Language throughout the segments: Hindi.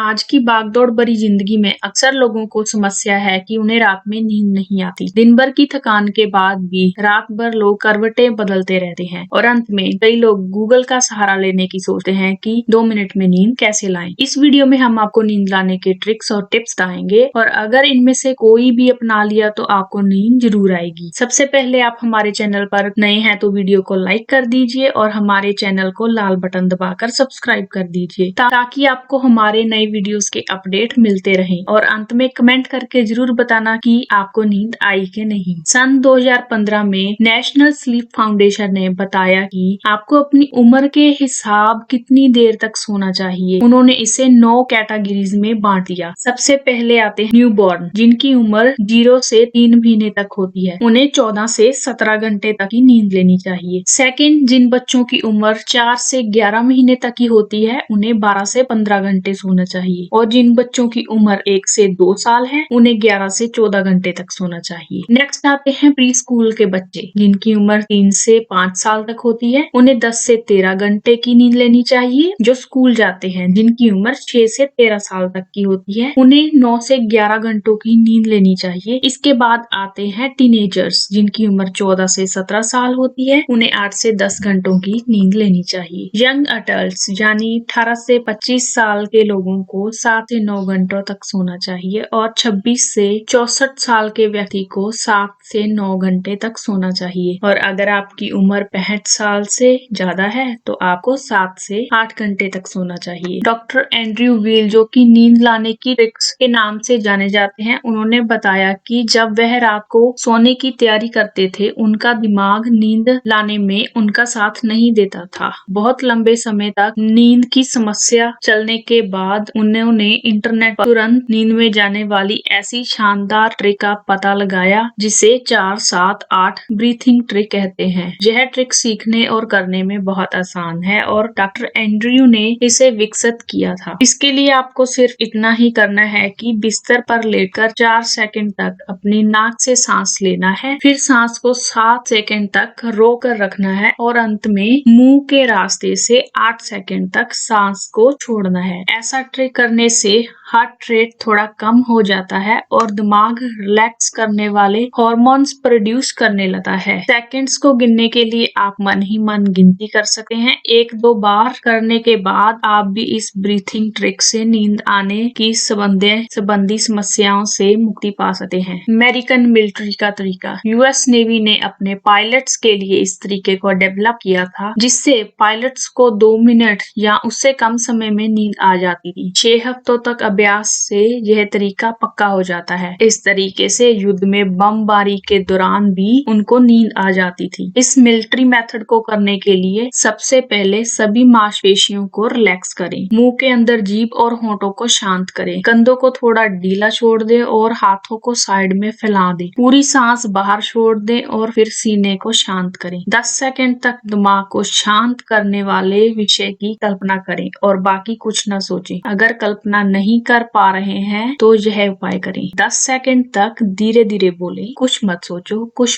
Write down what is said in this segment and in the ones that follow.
आज की भागदौड़ भरी जिंदगी में अक्सर लोगों को समस्या है कि उन्हें रात में नींद नहीं आती। दिन भर की थकान के बाद भी रात भर लोग करवटें बदलते रहते हैं और अंत में कई लोग गूगल का सहारा लेने की सोचते हैं कि 2 मिनट में नींद कैसे लाएं। इस वीडियो में हम आपको नींद लाने के ट्रिक्स और टिप्स बताएंगे और अगर इनमें से कोई भी अपना लिया तो आपको नींद जरूर आएगी। सबसे पहले आप हमारे चैनल पर नए हैं तो वीडियो को लाइक कर दीजिए और हमारे चैनल को लाल बटन दबाकर सब्सक्राइब कर दीजिए ताकि आपको हमारे नए वीडियोस के अपडेट मिलते रहें। और अंत में कमेंट करके जरूर बताना कि आपको नींद आई कि नहीं। सन 2015 में नेशनल स्लीप फाउंडेशन ने बताया कि आपको अपनी उम्र के हिसाब कितनी देर तक सोना चाहिए। उन्होंने इसे 9 कैटेगरीज में बांट दिया। सबसे पहले आते हैं न्यूबॉर्न, जिनकी उम्र 0 से 3 महीने तक होती है। उन्हें 14 से 17 घंटे तक ही नींद लेनी चाहिए। सेकेंड, जिन बच्चों की उम्र 4 से 11 महीने तक की होती है उन्हें 12 से 15 घंटे सोना चाहिए और जिन बच्चों की उम्र 1 से 2 साल है उन्हें 11 से 14 घंटे तक सोना चाहिए। नेक्स्ट आते हैं प्री स्कूल के बच्चे, जिनकी उम्र 3 से 5 साल तक होती है। उन्हें 10 से 13 घंटे की नींद लेनी चाहिए। जो स्कूल जाते हैं जिनकी उम्र 6 से 13 साल तक की होती है उन्हें 9 से 11 घंटों की नींद लेनी चाहिए। इसके बाद आते हैं टीनेजर्स, जिनकी उम्र 14 से 17 साल होती है। उन्हें 8 से 10 घंटों की नींद लेनी चाहिए। यंग अडल्ट यानी 18 से 25 साल के लोगों को 7 से 9 घंटों तक सोना चाहिए और 26 से 64 साल के व्यक्ति को 7 से 9 घंटे तक सोना चाहिए। और अगर आपकी उम्र 65 साल से ज्यादा है तो आपको 7 से 8 घंटे तक सोना चाहिए। डॉक्टर एंड्रयू व्हील, जो कि नींद लाने की ट्रिक्स के नाम से जाने जाते हैं, उन्होंने बताया कि जब वह रात को सोने की तैयारी करते थे उनका दिमाग नींद लाने में उनका साथ नहीं देता था। बहुत लंबे समय तक नींद की समस्या चलने के बाद उन्होंने इंटरनेट पर तुरंत नींद में जाने वाली ऐसी शानदार ट्रिक का पता लगाया जिसे 4-7-8 ब्रीथिंग ट्रिक कहते हैं। यह ट्रिक सीखने और करने में बहुत आसान है और डॉक्टर एंड्रयू ने इसे विकसित किया था। इसके लिए आपको सिर्फ इतना ही करना है कि बिस्तर पर लेटकर 4 सेकंड तक अपनी नाक से सांस लेना है, फिर सांस को 7 सेकंड तक रोक कर रखना है और अंत में मुंह के रास्ते से 8 सेकंड तक सांस को छोड़ना है। ऐसा ट्रिक करने से हार्ट रेट थोड़ा कम हो जाता है और दिमाग रिलैक्स करने वाले हार्मोन्स प्रोड्यूस करने लगता है। सेकंड्स को गिनने के लिए आप मन ही मन गिनती कर सकते हैं। 1-2 बार करने के बाद आप भी इस ब्रीथिंग ट्रिक से नींद आने की संबंधी समस्याओं से मुक्ति पा सकते हैं। अमेरिकन मिलिट्री का तरीका, यूएस नेवी ने अपने पायलट्स के लिए इस तरीके को डेवलप किया था जिससे पायलट्स को 2 मिनट या उससे कम समय में नींद आ जाती थी। 6 हफ्तों तक अभ्यास से यह तरीका पक्का हो जाता है। इस तरीके से युद्ध में बमबारी के दौरान भी उनको नींद आ जाती थी। इस मिलिट्री मेथड को करने के लिए सबसे पहले सभी मांसपेशियों को रिलैक्स करें। मुंह के अंदर जीभ और होंठों को शांत करें। कंधों को थोड़ा ढीला छोड़ दें और हाथों को साइड में फैला दें। पूरी सांस बाहर छोड़ दें और फिर सीने को शांत करें। 10 सेकंड तक दिमाग को शांत करने वाले विषय की कल्पना करें और बाकी कुछ न सोचें। अगर कल्पना नहीं कर पा रहे हैं तो यह उपाय करें। 10 सेकंड तक धीरे धीरे बोलें, कुछ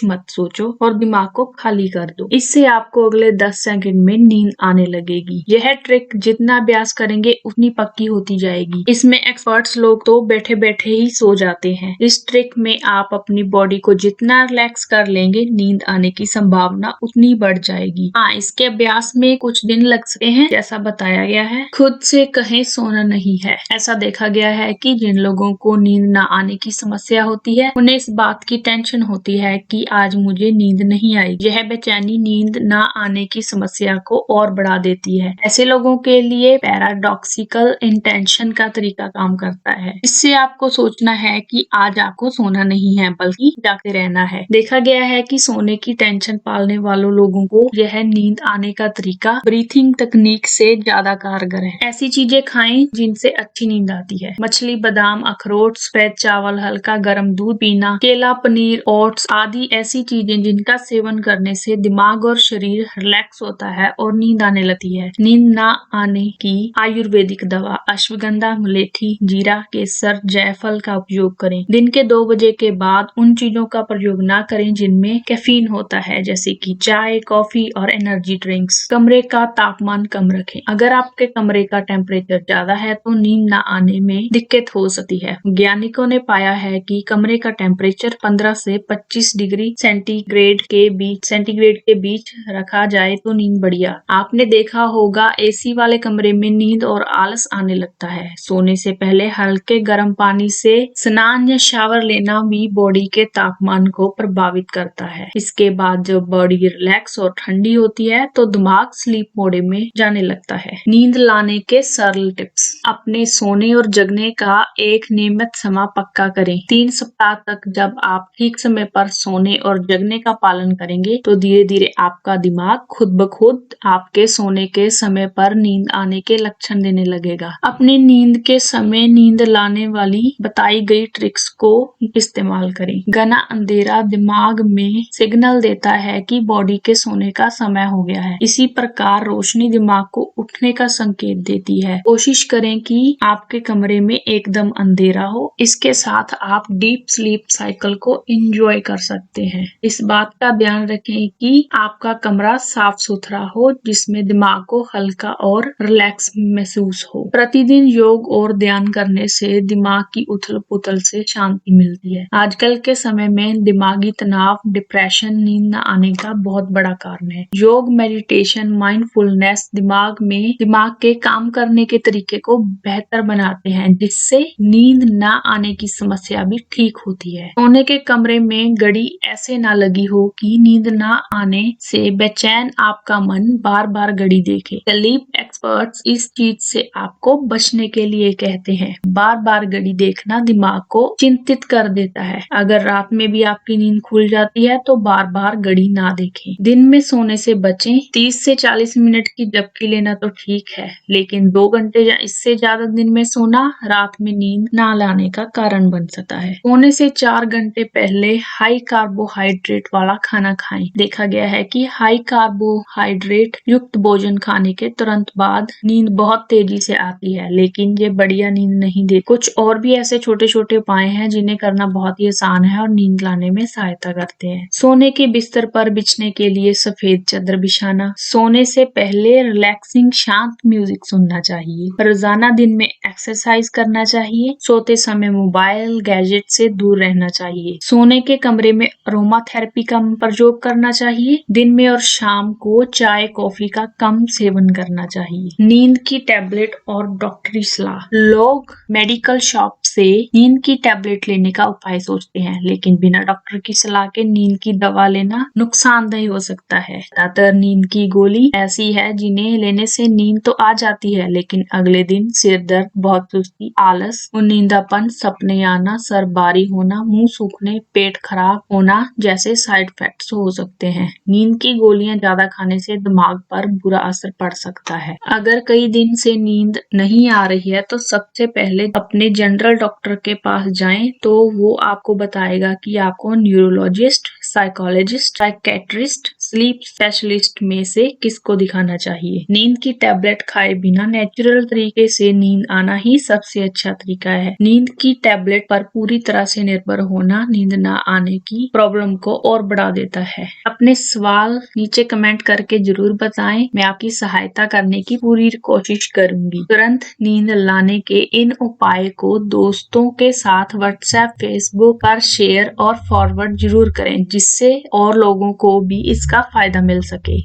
मत सोचो और दिमाग को खाली कर दो। इससे आपको अगले 10 सेकंड में नींद आने लगेगी। यह ट्रिक जितना अभ्यास करेंगे उतनी पक्की होती जाएगी। इसमें एक्सपर्ट्स लोग तो बैठे बैठे ही सो जाते हैं। इस ट्रिक में आप अपनी बॉडी को जितना रिलैक्स कर लेंगे नींद आने की संभावना उतनी बढ़ जाएगी। हाँ, इसके अभ्यास में कुछ दिन लग सकते हैं जैसा बताया गया है। खुद से कहें सोना नहीं है। ऐसा देखा गया है कि जिन लोगों को नींद न आने की समस्या होती है उन्हें इस बात की टेंशन होती है कि आज मुझे नींद नहीं आई। यह बेचैनी नींद न आने की समस्या को और बढ़ा देती है। ऐसे लोगों के लिए पैराडॉक्सिकल इंटेंशन का तरीका काम करता है। इससे आपको सोचना है कि आज आपको सोना नहीं है बल्कि जागते रहना है। देखा गया है कि सोने की टेंशन पालने वालों लोगों को यह नींद आने का तरीका ब्रीथिंग तकनीक से ज्यादा कारगर है। ऐसी चीजें खाएं जिनसे अच्छी नींद आती है। मछली, बादाम, अखरोट, सफेद चावल, हल्का गर्म दूध पीना, केला, पनीर, ओट्स आदि ऐसी चीजें जिनका सेवन करने से दिमाग और शरीर रिलैक्स होता है और नींद आने लगती है। नींद न आने की आयुर्वेदिक दवा, अश्वगंधा, मुलेठी, जीरा, केसर, जायफल का उपयोग करें। दिन के 2 बजे के बाद उन चीजों का प्रयोग न करें जिनमें कैफीन होता है, जैसे कि चाय, कॉफी और एनर्जी ड्रिंक्स। कमरे का तापमान कम रखें। अगर आपके कमरे का टेम्परेचर ज्यादा है तो नींद न आने आने में दिक्कत हो सकती है। वैज्ञानिकों ने पाया है कि कमरे का टेम्परेचर 15 से 25 डिग्री सेंटीग्रेड के बीच रखा जाए तो नींद बढ़िया। आपने देखा होगा एसी वाले कमरे में नींद और आलस आने लगता है। सोने से पहले हल्के गर्म पानी से स्नान या शावर लेना भी बॉडी के तापमान को प्रभावित करता है। इसके बाद जब बॉडी रिलैक्स और ठंडी होती है तो दिमाग स्लीप मोड में जाने लगता है। नींद लाने के सरल टिप्स। अपने सोने और जगने का एक नियमित समय पक्का करें। 3 सप्ताह तक जब आप ठीक समय पर सोने और जगने का पालन करेंगे तो धीरे धीरे आपका दिमाग खुद ब खुद आपके सोने के समय पर नींद आने के लक्षण देने लगेगा। अपनी नींद के समय नींद लाने वाली बताई गई ट्रिक्स को इस्तेमाल करें। घना अंधेरा दिमाग में सिग्नल देता है कि बॉडी के सोने का समय हो गया है। इसी प्रकार रोशनी दिमाग को उठने का संकेत देती है। कोशिश करें कि आपके कमरे में एकदम अंधेरा हो। इसके साथ आप डीप स्लीप साइकिल को एंजॉय कर सकते हैं। इस बात का ध्यान रखें कि आपका कमरा साफ सुथरा हो जिसमें दिमाग को हल्का और रिलैक्स महसूस हो। प्रतिदिन योग और ध्यान करने से दिमाग की उथल पुथल से शांति मिलती है। आजकल के समय में दिमागी तनाव, डिप्रेशन, नींद न आने का बहुत बड़ा कारण है। योग, मेडिटेशन, माइंडफुलनेस दिमाग के काम करने के तरीके को बेहतर बनाते हैं जिससे नींद न आने की समस्या भी ठीक होती है। सोने के कमरे में घड़ी ऐसे ना लगी हो कि नींद न आने से बेचैन आपका मन बार बार घड़ी देखे। स्लीप एक्सपर्ट्स इस चीज से आपको बचने के लिए कहते हैं। बार बार घड़ी देखना दिमाग को चिंतित कर देता है। अगर रात में भी आपकी नींद खुल जाती है तो बार बार घड़ी ना देखें। दिन में सोने से बचें। 30 से 40 मिनट की झपकी लेना तो ठीक है, लेकिन 2 घंटे या इससे ज्यादा दिन में सोना रात में नींद ना लाने का कारण बन सकता है। सोने से 4 घंटे पहले हाई कार्बोहाइड्रेट वाला खाना खाएं। देखा गया है कि हाई कार्बोहाइड्रेट युक्त भोजन खाने के तुरंत बाद नींद बहुत तेजी से आती है, लेकिन ये बढ़िया नींद नहीं देती। कुछ और भी ऐसे छोटे छोटे उपाय हैं जिन्हें करना बहुत ही आसान है और नींद लाने में सहायता करते हैं। सोने के बिस्तर पर बिछने के लिए सफेद चादर बिछाना। सोने से पहले रिलैक्सिंग शांत म्यूजिक सुनना चाहिए। रोजाना दिन में एक्सरसाइज करना चाहिए। सोते समय मोबाइल गैजेट से दूर रहना चाहिए। सोने के कमरे में अरोमा थेरेपी का प्रयोग करना चाहिए। दिन में और शाम को चाय कॉफी का कम सेवन करना चाहिए। नींद की टैबलेट और डॉक्टरी सलाह। लोग मेडिकल शॉप से नींद की टैबलेट लेने का उपाय सोचते हैं, लेकिन बिना डॉक्टर की सलाह के नींद की दवा लेना नुकसानदेह हो सकता है। ज्यादातर नींद की गोली ऐसी है जिन्हें लेने से नींद तो आ जाती है, लेकिन अगले दिन सिर दर्द, बहुत सुस्ती, आलस, नींदापन, सपने आना, सर भारी होना, मुंह सूखने, पेट खराब होना जैसे साइड इफेक्ट्स हो सकते हैं। नींद की गोलियां ज्यादा खाने से दिमाग पर बुरा असर पड़ सकता है। अगर कई दिन से नींद नहीं आ रही है तो सबसे पहले अपने जनरल डॉक्टर के पास जाएं, तो वो आपको बताएगा कि आपको neurologist, psychologist, psychiatrist, sleep specialist में से किसको दिखाना चाहिए। नींद की टैबलेट खाए बिना नेचुरल तरीके से नींद आना ही सबसे अच्छा तरीका है। नींद की टैबलेट पर पूरी तरह से निर्भर होना नींद न आने की प्रॉब्लम को और बढ़ा देता है। अपने सवाल नीचे कमेंट करके जरूर बताएं। मैं आपकी सहायता करने की पूरी कोशिश करूंगी। तुरंत नींद लाने के इन उपाय को दोस्तों के साथ व्हाट्सएप, फेसबुक पर शेयर और फॉरवर्ड जरूर करें, जिससे और लोगों को भी इसका फायदा मिल सके।